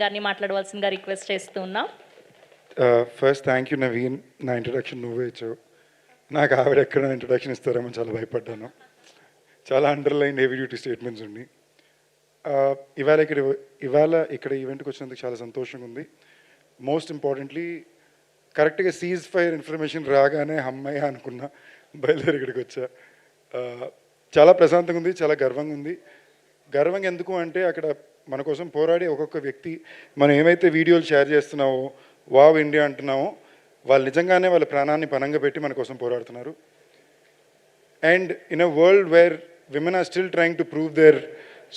గారిని మాట్లాడవలసిందిగా రిక్వెస్ట్ చేస్తూ ఉన్నాం. ఫస్ట్ థ్యాంక్ యూ నవీన్, నా ఇంట్రడక్షన్ నువ్వే ఇచ్చావు. నాకు ఆవిడ ఎక్కడ ఇంట్రడక్షన్ ఇస్తారేమో చాలా భయపడ్డాను. చాలా అండర్లైన్ హెవీ డ్యూటీ స్టేట్మెంట్స్ ఉండి ఇవాళ ఇక్కడ ఈవెంట్కి వచ్చినందుకు చాలా సంతోషంగా ఉంది. మోస్ట్ ఇంపార్టెంట్లీ కరెక్ట్గా సీజ్ ఫైర్ ఇన్ఫర్మేషన్ రాగానే అమ్మాయి అనుకున్నా బయలుదేరి ఇక్కడికి వచ్చా. చాలా ప్రశాంతంగా ఉంది, చాలా గర్వంగా ఉంది. గర్వంగా ఎందుకు అంటే అక్కడ మన కోసం పోరాడే ఒక్కొక్క వ్యక్తి, మనం ఏమైతే వీడియోలు షేర్ చేస్తున్నామో, వావ్ ఇండియా అంటున్నామో, వాళ్ళు నిజంగానే వాళ్ళ ప్రాణాన్ని పణంగా పెట్టి మన కోసం పోరాడుతున్నారు. And in a world where women are still trying to prove their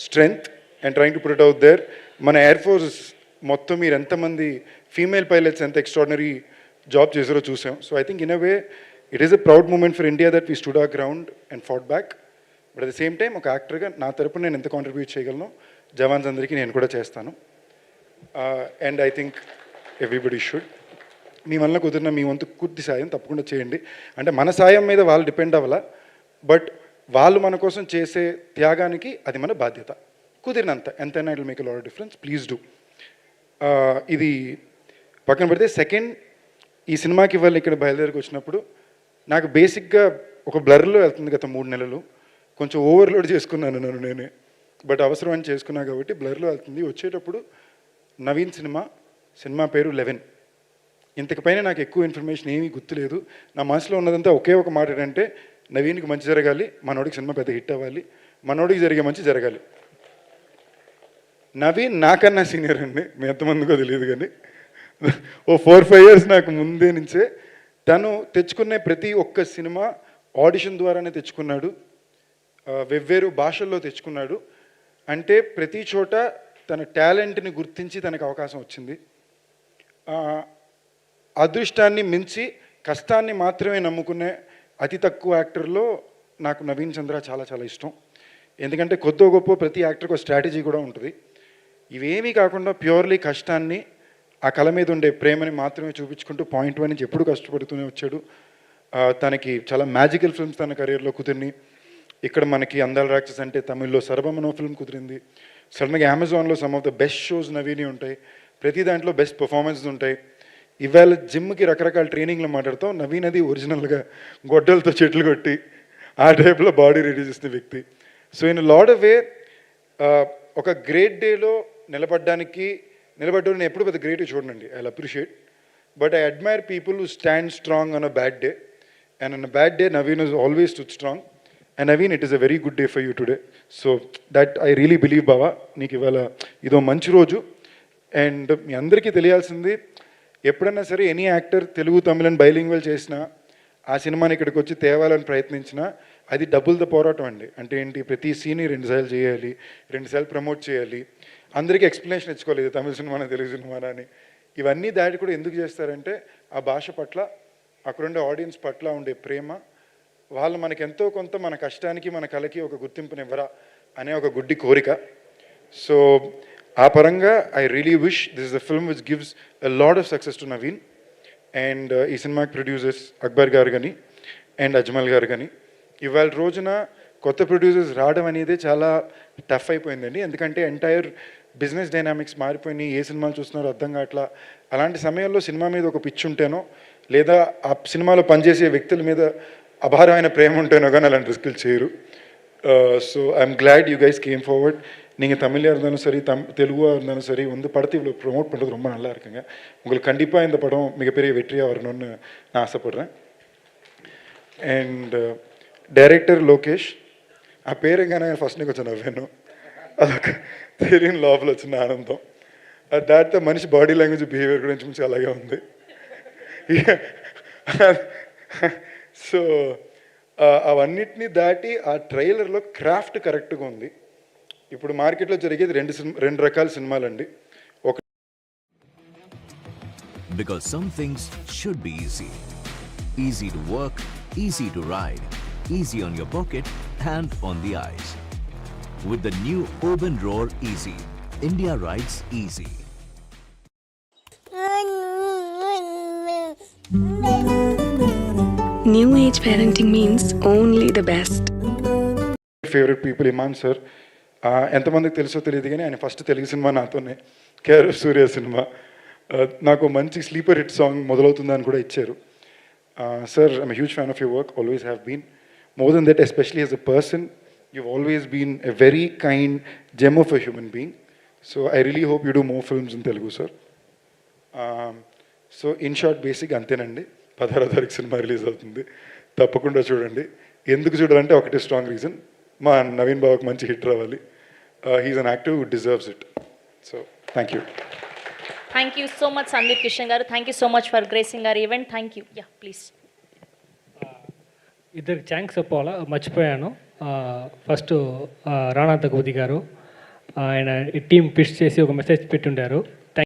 strength and trying to put it out there, మన ఎయిర్ ఫోర్స్ మొత్తం మీరు ఎంతమంది ఫీమేల్ పైలట్స్ ఎంత ఎక్స్ట్రాడినరీ జాబ్ చేసారో చూసాం. So I think in a way it is a proud moment for India that we stood our ground and fought back. But at the same time ఒక యాక్టర్గా నా తరపున నేను ఎంత కాంట్రిబ్యూట్ చేయగలను జవాన్స్ అందరికీ నేను కూడా చేస్తాను. And I think everybody should. మీ వల్ల కుదిరిన మీ వంతు పూర్తి సాయం తప్పకుండా చేయండి. అంటే మన సాయం మీద వాళ్ళు డిపెండ్ అవ్వాల, బట్ వాళ్ళు మన కోసం చేసే త్యాగానికి అది మన బాధ్యత. కుదిరినంత ఎంతైనా it will make a lot of difference. Please do. ఇది పక్కన పెడితే సెకండ్, ఈ సినిమాకి వాళ్ళు ఇక్కడ బయలుదేరికి వచ్చినప్పుడు నాకు బేసిక్గా ఒక బ్లర్లో వెళ్తుంది గత 3 నెలలు. కొంచెం ఓవర్లోడ్ చేసుకున్నాను నన్ను నేనే, బట్ అవసరం అని చేసుకున్నా కాబట్టి బ్లర్లో వెళ్తుంది. వచ్చేటప్పుడు నవీన్ సినిమా పేరు 11. ఇంతకుపైన నాకు ఎక్కువ ఇన్ఫర్మేషన్ ఏమీ గుర్తులేదు. నా మనసులో ఉన్నదంతా ఒకే ఒక మాట ఏంటంటే, నవీన్కి మంచి జరగాలి, మనోడికి సినిమా పెద్ద హిట్ అవ్వాలి, మనోడికి జరిగే మంచి జరగాలి. నవీన్ నాకన్నా సీనియర్ అండి, మీ ఎంతమందికో తెలియదు కానీ ఓ 4-5 years నాకు ముందే నుంచే తను తెచ్చుకునే ప్రతి ఒక్క సినిమా ఆడిషన్ ద్వారానే తెచ్చుకున్నాడు, వెవ్వేరు భాషల్లో తెచ్చుకున్నాడు. అంటే ప్రతి చోట తన టాలెంట్ని గుర్తించి తనకు అవకాశం వచ్చింది. అదృష్టాన్ని మించి కష్టాన్ని మాత్రమే నమ్ముకునే అతి తక్కువ యాక్టర్లో నాకు నవీన్ చంద్ర చాలా చాలా ఇష్టం. ఎందుకంటే కొద్దో గొప్ప ప్రతి యాక్టర్కి ఒక స్ట్రాటజీ కూడా ఉంటుంది. ఇవేమీ కాకుండా ప్యూర్లీ కష్టాన్ని, ఆ కళ మీద ఉండే ప్రేమని మాత్రమే చూపించుకుంటూ పాయింట్ 1 నుంచి ఎప్పుడు కష్టపడుతూనే వచ్చాడు. తనకి చాలా మ్యాజికల్ ఫిల్మ్స్ తన కెరియర్లో కుదిరినాయి. ఇక్కడ మనకి అందాల రాక్షస్ అంటే తమిళ్లో సర్వమనో ఫిల్మ్ కుదిరింది. సడన్గా అమెజాన్లో some of the best shows నవీని ఉంటాయి, ప్రతి దాంట్లో బెస్ట్ పర్ఫార్మెన్సెస్ ఉంటాయి. ఇవాళ జిమ్కి రకరకాల ట్రైనింగ్లు మాట్లాడతాం, నవీన్ అది ఒరిజినల్గా గొడ్డలతో చెట్లు కొట్టి ఆ టైప్లో బాడీ రెడీ చేసిన వ్యక్తి. So in lot of way ఒక గ్రేట్ డేలో నిలబడ్డం నేను ఎప్పుడు పెద్ద గ్రేట్ చూడండి, I appreciate. But I admire people who stand strong on a bad day, and on a bad day Naveen is always stood strong. And Naveen, it is a very good day for you today. So that I really believe బావా, నీకు ఇవాళ ఇదో మంచి రోజు. And మీ అందరికీ తెలియాల్సింది, ఎప్పుడన్నా సరే any actor Telugu తమిళని bilingual చేసినా, ఆ సినిమాని ఇక్కడికి వచ్చి తేవాలని ప్రయత్నించినా అది డబుల్తో పోరాటం అండి. అంటే ఏంటి, ప్రతి సీన్ని 2 సార్లు చేయాలి, 2 సార్లు ప్రమోట్ చేయాలి, అందరికీ ఎక్స్ప్లెనేషన్ ఇచ్చుకోలేదు తమిళ సినిమానా తెలుగు సినిమానా అని. ఇవన్నీ దాటి కూడా ఎందుకు చేస్తారంటే ఆ భాష పట్ల, అక్కడుండే ఆడియన్స్ పట్ల ఉండే ప్రేమ, వాళ్ళు మనకి ఎంతో కొంత మన కష్టానికి మన కళకి ఒక గుర్తింపునివ్వరా అనే ఒక గుడ్డి కోరిక. సో ఆ పరంగా I really wish this is the film which gives a lot of success to Naveen. And ఈ సినిమాకి ప్రొడ్యూసర్స్ అక్బర్ గారు కానీ అండ్ అజ్మల్ గారు కానీ, ఇవాళ రోజున కొత్త ప్రొడ్యూసర్స్ రావడం అనేది చాలా టఫ్ అయిపోయిందండి. ఎందుకంటే ఎంటైర్ బిజినెస్ డైనామిక్స్ మారిపోయినాయి, ఏ సినిమాలు చూస్తున్నారో అర్థం కావట్లా. అలాంటి సమయంలో సినిమా మీద ఒక పిచ్చి ఉంటేనో, లేదా ఆ సినిమాలో పనిచేసే వ్యక్తుల మీద అపారమైన ప్రేమ ఉంటేనో కానీ అలాంటి రిస్కులు చేయరు. So I'm glad you guys came forward. நீங்கள் தமிழாக இருந்தாலும் சரி, தெலுங்காக இருந்தாலும் சரி, படத்தை இவ்வளோ ப்ரொமோட் பண்ணுறது ரொம்ப நல்லா இருக்குங்க. உங்களுக்கு கண்டிப்பாக இந்த படம் மிகப்பெரிய வெற்றியாக வரணும்னு நான் ஆசைப்பட்றேன். అండ్ డైరెక్టర్ లోకేష్, ఆ పేరుగానే ఫస్ట్ కొంచెం నవ్వాను, అదొక తెలియని లోపల వచ్చిన ఆనందం. దాటితే మనిషి బాడీ లాంగ్వేజ్ బిహేవియర్ కూడా కొంచెం అలాగే ఉంది. సో అవన్నిటినీ దాటి ఆ ట్రైలర్లో క్రాఫ్ట్ కరెక్ట్గా ఉంది. ఇప్పుడు మార్కెట్లో జరిగేది 2 రకాల సినిమాలండి. ఒక because some things should be easy to work, easy to ride, easy on your pocket and on the eyes. With the new Urban Roar Easy, India rides easy. New age parenting means only the best. Favourite people Imman sir. ఎంతమందికి తెలుసో తెలియదు కానీ ఆయన first Telugu cinema నాతోనే care of Surya cinema నాకు మంచి sleeper hit song మొదలవుతుందని కూడా ఇచ్చారు. Sir, I'm huge fan of your work, always have been. More than that, especially as a person, you've always been a very kind gem of a human being. So I really hope you do more films in Telugu, sir. So in short, basic అంతేనండి. 16వ తారీఖు cinema release అవుతుంది, తప్పకుండా చూడండి. ఎందుకు చూడాలంటే ఒకటే strong reason, మా నవీన్ బాబుకి మంచి హిట్ రావాలి. He is an actor who deserves it. So thank you. Thank you so much Sandeep Kishan garu. Thank you so much for gracing గారు event. Thank you. Yeah please. ఇద్దరికి థ్యాంక్స్ చెప్పాలా, మర్చిపోయాను. ఫస్ట్ రాణా దగూది గారు, ఆయన టీం పిచ్ చేసి ఒక మెసేజ్ పెట్టుండారు.